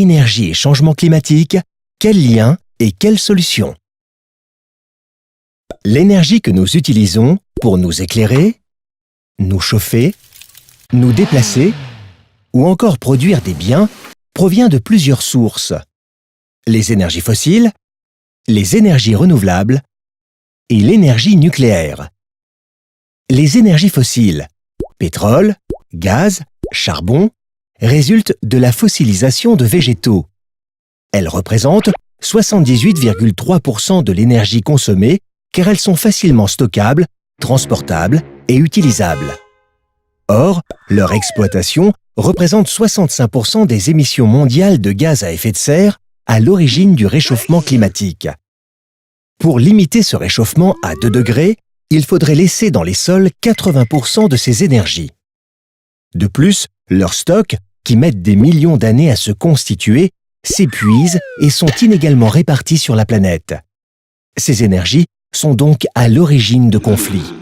énergie et changement climatique, quel lien et quelle solution? L'énergie que nous utilisons pour nous éclairer, nous chauffer, nous déplacer ou encore produire des biens provient de plusieurs sources. Les énergies fossiles, les énergies renouvelables et l'énergie nucléaire. Les énergies fossiles, pétrole, gaz, charbon, résultent de la fossilisation de végétaux. Elles représentent 78,3% de l'énergie consommée car elles sont facilement stockables, transportables et utilisables. Or, leur exploitation représente 65% des émissions mondiales de gaz à effet de serre à l'origine du réchauffement climatique. Pour limiter ce réchauffement à 2 degrés, il faudrait laisser dans les sols 80% de ces énergies. De plus, leurs stocks, qui mettent des millions d'années à se constituer, s'épuisent et sont inégalement répartis sur la planète. Ces énergies sont donc à l'origine de conflits.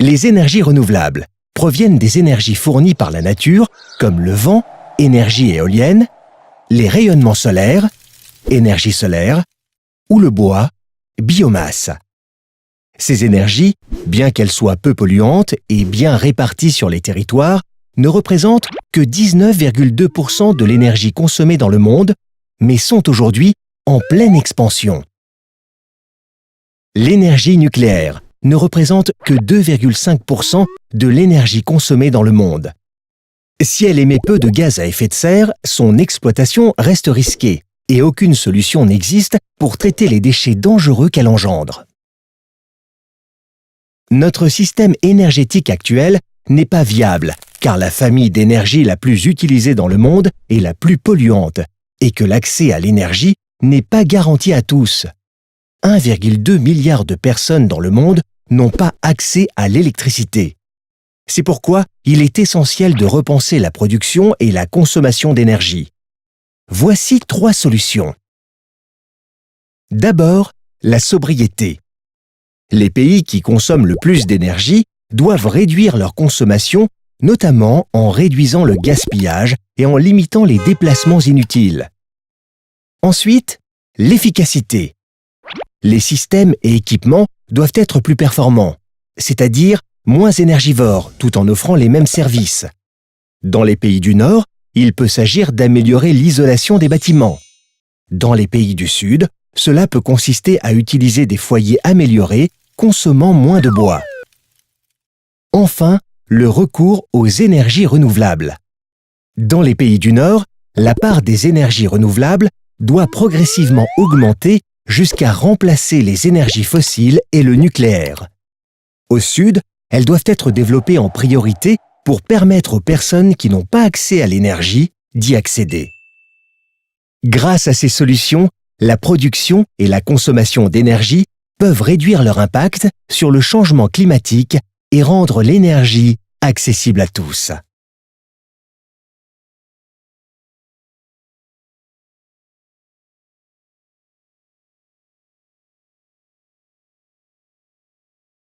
Les énergies renouvelables proviennent des énergies fournies par la nature, comme le vent, énergie éolienne, les rayonnements solaires, énergie solaire, ou le bois, biomasse. Ces énergies, bien qu'elles soient peu polluantes et bien réparties sur les territoires, ne représentent que 19,2% de l'énergie consommée dans le monde, mais sont aujourd'hui en pleine expansion. L'énergie nucléaire ne représente que 2,5% de l'énergie consommée dans le monde. Si elle émet peu de gaz à effet de serre, son exploitation reste risquée et aucune solution n'existe pour traiter les déchets dangereux qu'elle engendre. Notre système énergétique actuel n'est pas viable car la famille d'énergie la plus utilisée dans le monde est la plus polluante et que l'accès à l'énergie n'est pas garanti à tous. 1,2 milliard de personnes dans le monde n'ont pas accès à l'électricité. C'est pourquoi il est essentiel de repenser la production et la consommation d'énergie. Voici 3 solutions. D'abord, la sobriété. Les pays qui consomment le plus d'énergie doivent réduire leur consommation, notamment en réduisant le gaspillage et en limitant les déplacements inutiles. Ensuite, l'efficacité. Les systèmes et équipements doivent être plus performants, c'est-à-dire moins énergivores tout en offrant les mêmes services. Dans les pays du Nord, il peut s'agir d'améliorer l'isolation des bâtiments. Dans les pays du Sud, cela peut consister à utiliser des foyers améliorés, consommant moins de bois. Enfin, le recours aux énergies renouvelables. Dans les pays du Nord, la part des énergies renouvelables doit progressivement augmenter jusqu'à remplacer les énergies fossiles et le nucléaire. Au Sud, elles doivent être développées en priorité pour permettre aux personnes qui n'ont pas accès à l'énergie d'y accéder. Grâce à ces solutions, la production et la consommation d'énergie peuvent réduire leur impact sur le changement climatique et rendre l'énergie accessible à tous.